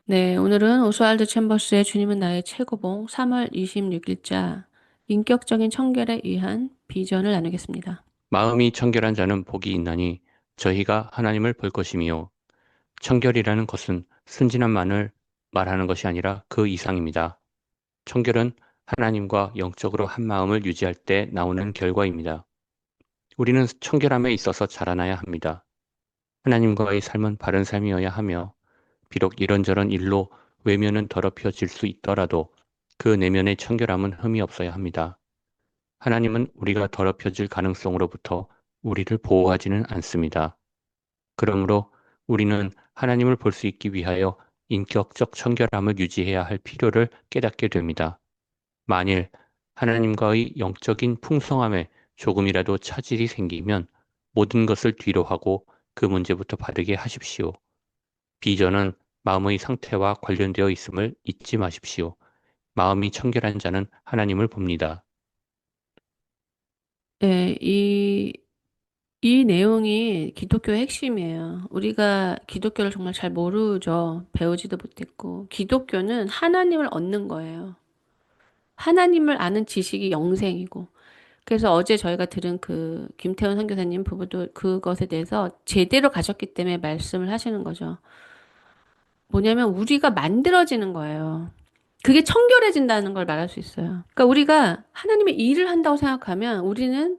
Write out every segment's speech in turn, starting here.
네, 오늘은 오스왈드 챔버스의 주님은 나의 최고봉 3월 26일자 인격적인 청결에 의한 비전을 나누겠습니다. 마음이 청결한 자는 복이 있나니 저희가 하나님을 볼 것이미요. 청결이라는 것은 순진함만을 말하는 것이 아니라 그 이상입니다. 청결은 하나님과 영적으로 한 마음을 유지할 때 나오는 결과입니다. 우리는 청결함에 있어서 자라나야 합니다. 하나님과의 삶은 바른 삶이어야 하며 비록 이런저런 일로 외면은 더럽혀질 수 있더라도 그 내면의 청결함은 흠이 없어야 합니다. 하나님은 우리가 더럽혀질 가능성으로부터 우리를 보호하지는 않습니다. 그러므로 우리는 하나님을 볼 수 있기 위하여 인격적 청결함을 유지해야 할 필요를 깨닫게 됩니다. 만일 하나님과의 영적인 풍성함에 조금이라도 차질이 생기면 모든 것을 뒤로 하고 그 문제부터 바르게 하십시오. 비전은 마음의 상태와 관련되어 있음을 잊지 마십시오. 마음이 청결한 자는 하나님을 봅니다. 네, 이 내용이 기독교의 핵심이에요. 우리가 기독교를 정말 잘 모르죠. 배우지도 못했고. 기독교는 하나님을 얻는 거예요. 하나님을 아는 지식이 영생이고. 그래서 어제 저희가 들은 그 김태원 선교사님 부부도 그것에 대해서 제대로 가셨기 때문에 말씀을 하시는 거죠. 뭐냐면 우리가 만들어지는 거예요. 그게 청결해진다는 걸 말할 수 있어요. 그러니까 우리가 하나님의 일을 한다고 생각하면 우리는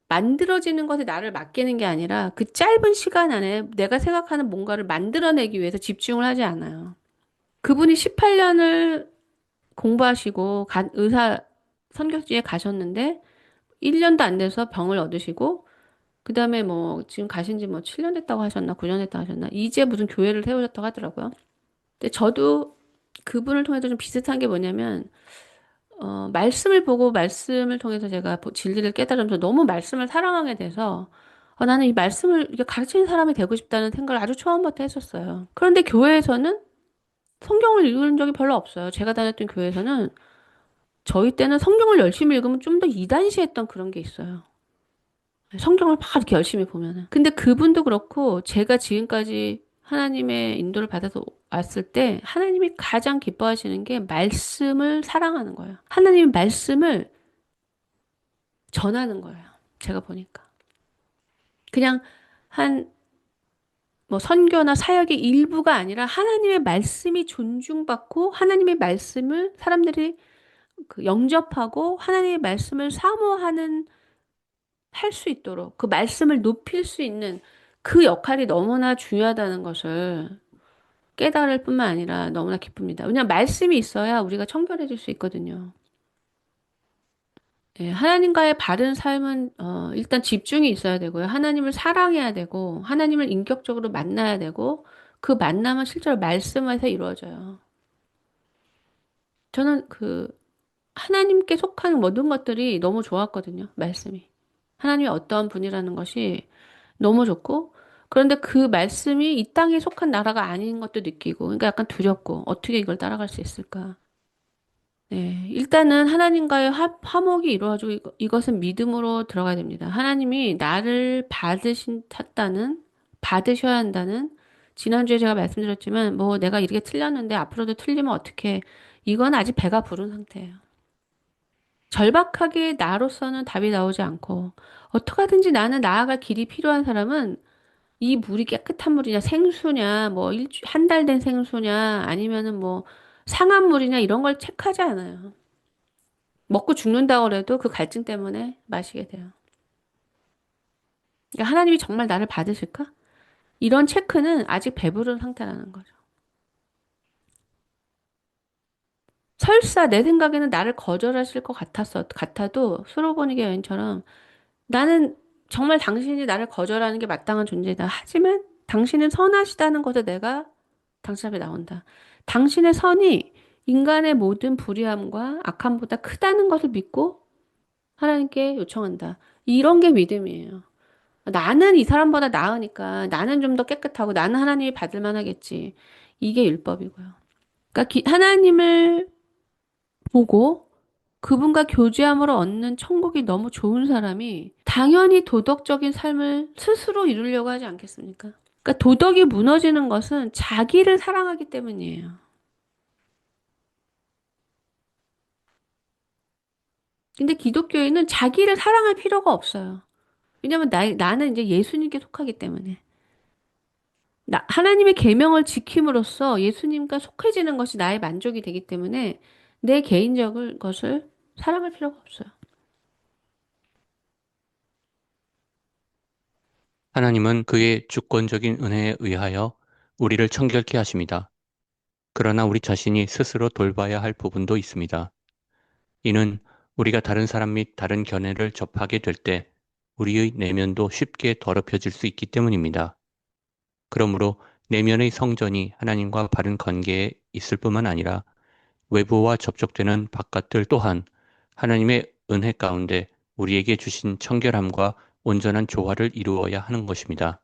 만들어지는 것에 나를 맡기는 게 아니라 그 짧은 시간 안에 내가 생각하는 뭔가를 만들어내기 위해서 집중을 하지 않아요. 그분이 18년을 공부하시고 의사 선교지에 가셨는데 1년도 안 돼서 병을 얻으시고 그다음에 뭐 지금 가신 지 뭐 7년 됐다고 하셨나 9년 됐다고 하셨나 이제 무슨 교회를 세우셨다고 하더라고요. 근데 저도 그분을 통해서 좀 비슷한 게 뭐냐면 말씀을 보고 말씀을 통해서 제가 진리를 깨달으면서 너무 말씀을 사랑하게 돼서 나는 이 말씀을 이렇게 가르치는 사람이 되고 싶다는 생각을 아주 처음부터 했었어요. 그런데 교회에서는 성경을 읽은 적이 별로 없어요. 제가 다녔던 교회에서는 저희 때는 성경을 열심히 읽으면 좀 더 이단시했던 그런 게 있어요. 성경을 막 이렇게 열심히 보면은. 근데 그분도 그렇고 제가 지금까지 하나님의 인도를 받아서 왔을 때 하나님이 가장 기뻐하시는 게 말씀을 사랑하는 거예요. 하나님의 말씀을 전하는 거예요. 제가 보니까. 그냥 한 뭐 선교나 사역의 일부가 아니라 하나님의 말씀이 존중받고 하나님의 말씀을 사람들이 그 영접하고 하나님의 말씀을 사모하는 할 수 있도록 그 말씀을 높일 수 있는 그 역할이 너무나 중요하다는 것을 깨달을 뿐만 아니라 너무나 기쁩니다. 왜냐하면 말씀이 있어야 우리가 청결해질 수 있거든요. 예, 하나님과의 바른 삶은 일단 집중이 있어야 되고요. 하나님을 사랑해야 되고 하나님을 인격적으로 만나야 되고 그 만남은 실제로 말씀에서 이루어져요. 저는 그 하나님께 속한 모든 것들이 너무 좋았거든요. 말씀이. 하나님이 어떠한 분이라는 것이 너무 좋고 그런데 그 말씀이 이 땅에 속한 나라가 아닌 것도 느끼고 그러니까 약간 두렵고 어떻게 이걸 따라갈 수 있을까? 네, 일단은 하나님과의 화목이 이루어지고 이것은 믿음으로 들어가야 됩니다. 하나님이 나를 받으셔야 한다는 지난주에 제가 말씀드렸지만 뭐 내가 이렇게 틀렸는데 앞으로도 틀리면 어떡해. 이건 아직 배가 부른 상태예요. 절박하게 나로서는 답이 나오지 않고 어떻게 하든지 나는 나아갈 길이 필요한 사람은 이 물이 깨끗한 물이냐 생수냐 뭐 한 달 된 생수냐 아니면은 뭐 상한 물이냐 이런 걸 체크하지 않아요. 먹고 죽는다고 그래도 그 갈증 때문에 마시게 돼요. 그러니까 하나님이 정말 나를 받으실까? 이런 체크는 아직 배부른 상태라는 거죠. 설사 내 생각에는 나를 거절하실 것 같아도 수로보니게 여인처럼 나는 정말 당신이 나를 거절하는 게 마땅한 존재다. 하지만 당신은 선하시다는 것에 내가 당신 앞에 나온다. 당신의 선이 인간의 모든 불의함과 악함보다 크다는 것을 믿고 하나님께 요청한다. 이런 게 믿음이에요. 나는 이 사람보다 나으니까 나는 좀 더 깨끗하고 나는 하나님이 받을 만하겠지. 이게 율법이고요. 그러니까 하나님을 보고 그분과 교제함으로 얻는 천국이 너무 좋은 사람이 당연히 도덕적인 삶을 스스로 이루려고 하지 않겠습니까? 그러니까 도덕이 무너지는 것은 자기를 사랑하기 때문이에요. 근데 기독교인은 자기를 사랑할 필요가 없어요. 왜냐면 나는 이제 예수님께 속하기 때문에. 하나님의 계명을 지킴으로써 예수님과 속해지는 것이 나의 만족이 되기 때문에 내 개인적인 것을 사랑할 필요가 없어요. 하나님은 그의 주권적인 은혜에 의하여 우리를 청결케 하십니다. 그러나 우리 자신이 스스로 돌봐야 할 부분도 있습니다. 이는 우리가 다른 사람 및 다른 견해를 접하게 될 때 우리의 내면도 쉽게 더럽혀질 수 있기 때문입니다. 그러므로 내면의 성전이 하나님과 바른 관계에 있을 뿐만 아니라 외부와 접촉되는 바깥들 또한 하나님의 은혜 가운데 우리에게 주신 청결함과 온전한 조화를 이루어야 하는 것입니다.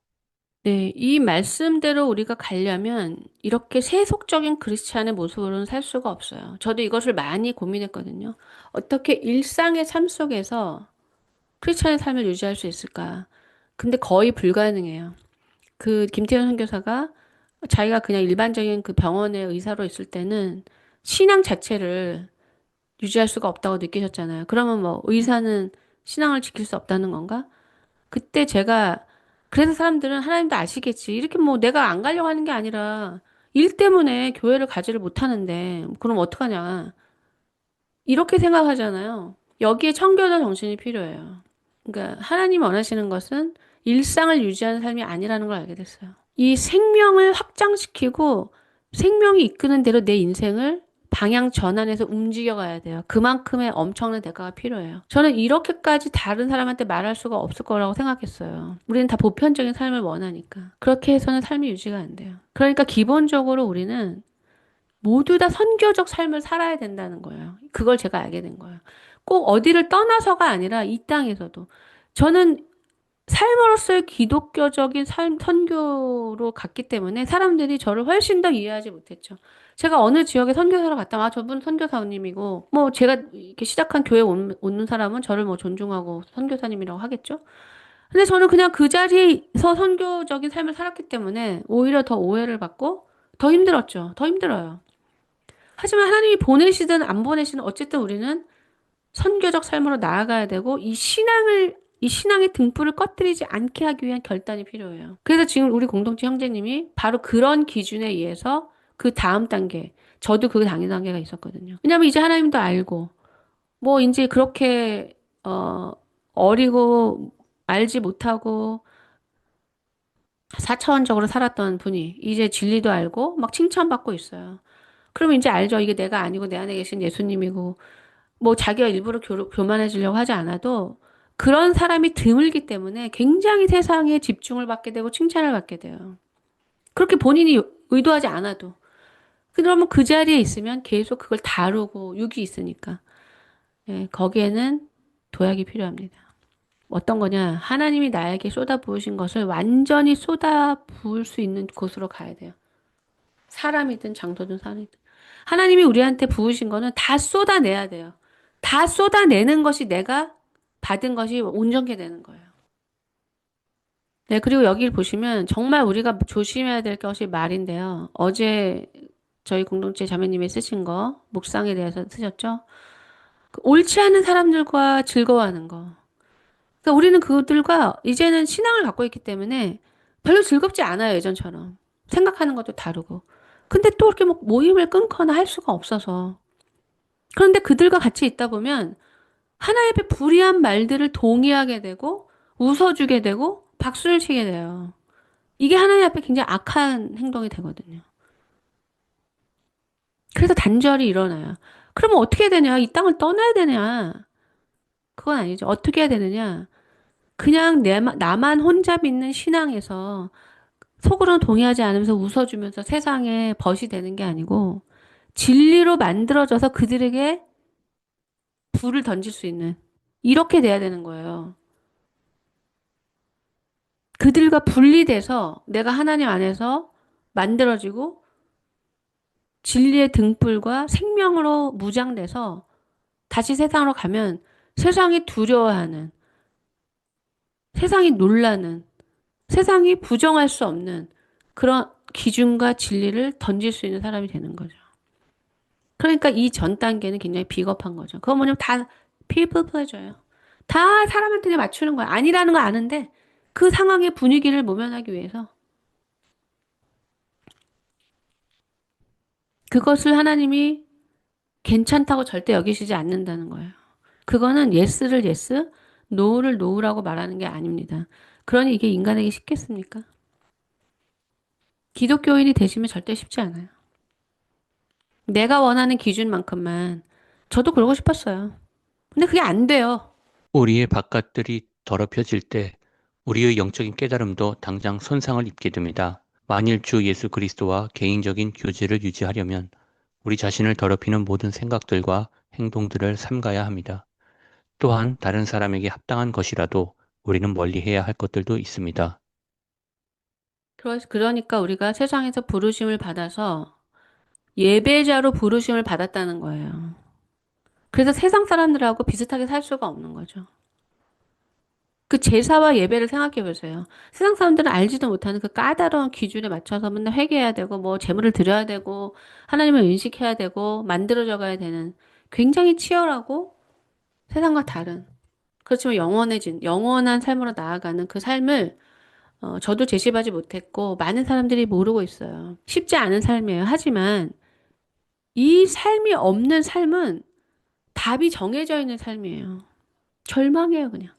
네, 이 말씀대로 우리가 가려면 이렇게 세속적인 크리스찬의 모습으로는 살 수가 없어요. 저도 이것을 많이 고민했거든요. 어떻게 일상의 삶 속에서 크리스찬의 삶을 유지할 수 있을까? 근데 거의 불가능해요. 그 김태현 선교사가 자기가 그냥 일반적인 그 병원의 의사로 있을 때는 신앙 자체를 유지할 수가 없다고 느끼셨잖아요. 그러면 뭐 의사는 신앙을 지킬 수 없다는 건가? 그때 제가 그래서 사람들은 하나님도 아시겠지. 이렇게 뭐 내가 안 가려고 하는 게 아니라 일 때문에 교회를 가지를 못하는데 그럼 어떡하냐. 이렇게 생각하잖아요. 여기에 청교도 정신이 필요해요. 그러니까 하나님이 원하시는 것은 일상을 유지하는 삶이 아니라는 걸 알게 됐어요. 이 생명을 확장시키고 생명이 이끄는 대로 내 인생을 방향 전환해서 움직여 가야 돼요. 그만큼의 엄청난 대가가 필요해요. 저는 이렇게까지 다른 사람한테 말할 수가 없을 거라고 생각했어요. 우리는 다 보편적인 삶을 원하니까. 그렇게 해서는 삶이 유지가 안 돼요. 그러니까 기본적으로 우리는 모두 다 선교적 삶을 살아야 된다는 거예요. 그걸 제가 알게 된 거예요. 꼭 어디를 떠나서가 아니라 이 땅에서도. 저는 삶으로서의 기독교적인 선교로 갔기 때문에 사람들이 저를 훨씬 더 이해하지 못했죠. 제가 어느 지역에 선교사로 갔다, 아, 저분 선교사님이고, 뭐, 제가 이렇게 시작한 교회 오는 사람은 저를 뭐 존중하고 선교사님이라고 하겠죠? 근데 저는 그냥 그 자리에서 선교적인 삶을 살았기 때문에 오히려 더 오해를 받고 더 힘들었죠. 더 힘들어요. 하지만 하나님이 보내시든 안 보내시든 어쨌든 우리는 선교적 삶으로 나아가야 되고 이 신앙의 등불을 꺼뜨리지 않게 하기 위한 결단이 필요해요. 그래서 지금 우리 공동체 형제님이 바로 그런 기준에 의해서 그 다음 단계, 저도 그 다음 단계가 있었거든요. 왜냐면 이제 하나님도 알고 뭐 이제 그렇게 어리고 알지 못하고 4차원적으로 살았던 분이 이제 진리도 알고 막 칭찬받고 있어요. 그러면 이제 알죠. 이게 내가 아니고 내 안에 계신 예수님이고 뭐 자기가 일부러 교만해지려고 하지 않아도 그런 사람이 드물기 때문에 굉장히 세상에 집중을 받게 되고 칭찬을 받게 돼요. 그렇게 본인이 의도하지 않아도. 그러면 그 자리에 있으면 계속 그걸 다루고 육이 있으니까. 예, 거기에는 도약이 필요합니다. 어떤 거냐? 하나님이 나에게 쏟아부으신 것을 완전히 쏟아부을 수 있는 곳으로 가야 돼요. 사람이든 장소든 산이든. 하나님이 우리한테 부으신 거는 다 쏟아내야 돼요. 다 쏟아내는 것이 내가 받은 것이 온전케 되는 거예요. 네, 그리고 여기를 보시면 정말 우리가 조심해야 될 것이 말인데요. 어제 저희 공동체 자매님이 쓰신 거, 묵상에 대해서 쓰셨죠? 그 옳지 않은 사람들과 즐거워하는 거. 그러니까 우리는 그들과 이제는 신앙을 갖고 있기 때문에 별로 즐겁지 않아요, 예전처럼. 생각하는 것도 다르고. 근데 또 이렇게 뭐 모임을 끊거나 할 수가 없어서. 그런데 그들과 같이 있다 보면 하나님의 불의한 말들을 동의하게 되고 웃어주게 되고 박수를 치게 돼요. 이게 하나님 앞에 굉장히 악한 행동이 되거든요. 그래서 단절이 일어나요. 그러면 어떻게 해야 되냐? 이 땅을 떠나야 되냐? 그건 아니죠. 어떻게 해야 되느냐? 그냥 나만 혼자 믿는 신앙에서 속으로는 동의하지 않으면서 웃어주면서 세상에 벗이 되는 게 아니고 진리로 만들어져서 그들에게 불을 던질 수 있는 이렇게 돼야 되는 거예요. 그들과 분리돼서 내가 하나님 안에서 만들어지고 진리의 등불과 생명으로 무장돼서 다시 세상으로 가면 세상이 두려워하는, 세상이 놀라는, 세상이 부정할 수 없는 그런 기준과 진리를 던질 수 있는 사람이 되는 거죠. 그러니까 이 전 단계는 굉장히 비겁한 거죠. 그거 뭐냐면 다 people pleasure예요. 다 사람한테 맞추는 거야. 아니라는 거 아는데 그 상황의 분위기를 모면하기 위해서 그것을 하나님이 괜찮다고 절대 여기시지 않는다는 거예요. 그거는 예스를 예스, 노를 노라고 말하는 게 아닙니다. 그러니 이게 인간에게 쉽겠습니까? 기독교인이 되시면 절대 쉽지 않아요. 내가 원하는 기준만큼만 저도 그러고 싶었어요. 근데 그게 안 돼요. 우리의 바깥들이 더럽혀질 때 우리의 영적인 깨달음도 당장 손상을 입게 됩니다. 만일 주 예수 그리스도와 개인적인 교제를 유지하려면 우리 자신을 더럽히는 모든 생각들과 행동들을 삼가야 합니다. 또한 다른 사람에게 합당한 것이라도 우리는 멀리해야 할 것들도 있습니다. 그러니까 우리가 세상에서 부르심을 받아서 예배자로 부르심을 받았다는 거예요. 그래서 세상 사람들하고 비슷하게 살 수가 없는 거죠. 그 제사와 예배를 생각해 보세요. 세상 사람들은 알지도 못하는 그 까다로운 기준에 맞춰서 맨날 회개해야 되고, 뭐, 제물을 드려야 되고, 하나님을 인식해야 되고, 만들어져 가야 되는 굉장히 치열하고 세상과 다른, 그렇지만 영원한 삶으로 나아가는 그 삶을, 저도 제시하지 못했고, 많은 사람들이 모르고 있어요. 쉽지 않은 삶이에요. 하지만, 이 삶이 없는 삶은 답이 정해져 있는 삶이에요. 절망해요, 그냥.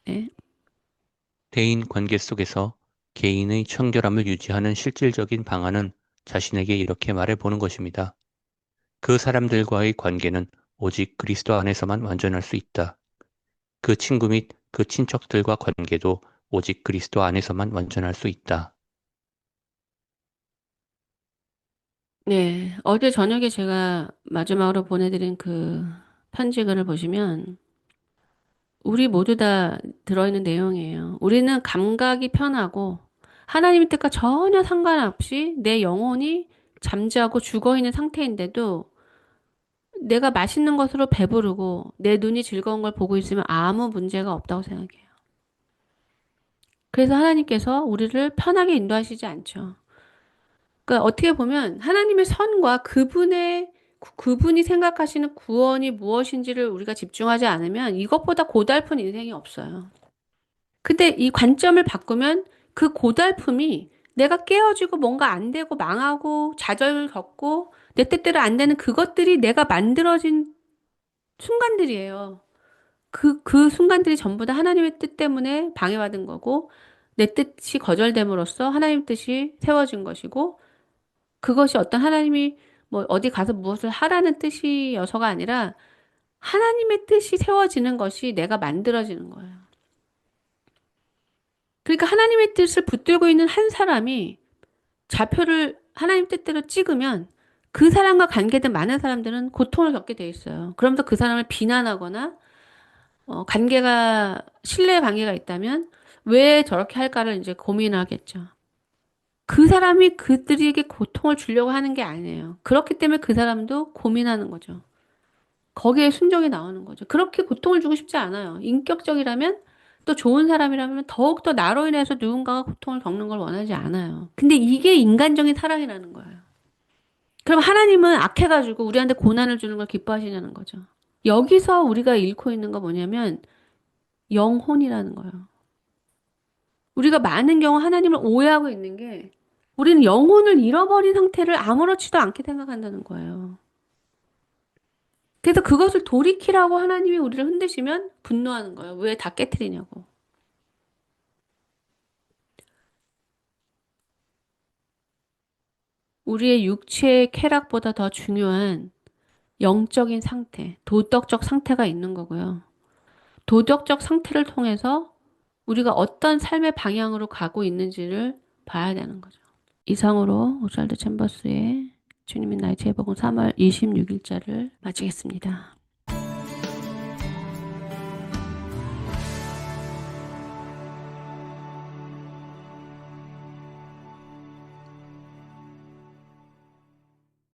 네. 대인 관계 속에서 개인의 청결함을 유지하는 실질적인 방안은 자신에게 이렇게 말해보는 것입니다. 그 사람들과의 관계는 오직 그리스도 안에서만 완전할 수 있다. 그 친구 및 그 친척들과 관계도 오직 그리스도 안에서만 완전할 수 있다. 네, 어제 저녁에 제가 마지막으로 보내드린 그 편지글을 보시면 우리 모두 다 들어있는 내용이에요. 우리는 감각이 편하고 하나님의 뜻과 전혀 상관없이 내 영혼이 잠자고 죽어 있는 상태인데도 내가 맛있는 것으로 배부르고 내 눈이 즐거운 걸 보고 있으면 아무 문제가 없다고 생각해요. 그래서 하나님께서 우리를 편하게 인도하시지 않죠. 그러니까 어떻게 보면 하나님의 선과 그분이 생각하시는 구원이 무엇인지를 우리가 집중하지 않으면 이것보다 고달픈 인생이 없어요. 근데 이 관점을 바꾸면 그 고달픔이 내가 깨어지고 뭔가 안 되고 망하고 좌절을 겪고 내 뜻대로 안 되는 그것들이 내가 만들어진 순간들이에요. 그 순간들이 전부 다 하나님의 뜻 때문에 방해받은 거고 내 뜻이 거절됨으로써 하나님 뜻이 세워진 것이고 그것이 어떤 하나님이 뭐 어디 가서 무엇을 하라는 뜻이어서가 아니라 하나님의 뜻이 세워지는 것이 내가 만들어지는 거예요. 그러니까 하나님의 뜻을 붙들고 있는 한 사람이 좌표를 하나님 뜻대로 찍으면 그 사람과 관계된 많은 사람들은 고통을 겪게 돼 있어요. 그러면서 그 사람을 비난하거나 신뢰 관계가 있다면 왜 저렇게 할까를 이제 고민하겠죠. 그 사람이 그들에게 고통을 주려고 하는 게 아니에요. 그렇기 때문에 그 사람도 고민하는 거죠. 거기에 순종이 나오는 거죠. 그렇게 고통을 주고 싶지 않아요. 인격적이라면 또 좋은 사람이라면 더욱더 나로 인해서 누군가가 고통을 겪는 걸 원하지 않아요. 근데 이게 인간적인 사랑이라는 거예요. 그럼 하나님은 악해가지고 우리한테 고난을 주는 걸 기뻐하시냐는 거죠. 여기서 우리가 잃고 있는 거 뭐냐면 영혼이라는 거예요. 우리가 많은 경우 하나님을 오해하고 있는 게 우리는 영혼을 잃어버린 상태를 아무렇지도 않게 생각한다는 거예요. 그래서 그것을 돌이키라고 하나님이 우리를 흔드시면 분노하는 거예요. 왜 다 깨트리냐고. 우리의 육체의 쾌락보다 더 중요한 영적인 상태, 도덕적 상태가 있는 거고요. 도덕적 상태를 통해서 우리가 어떤 삶의 방향으로 가고 있는지를 봐야 되는 거죠. 이상으로 오스왈드 챔버스의 주님의 나의 제복음 3월 26일자를 마치겠습니다.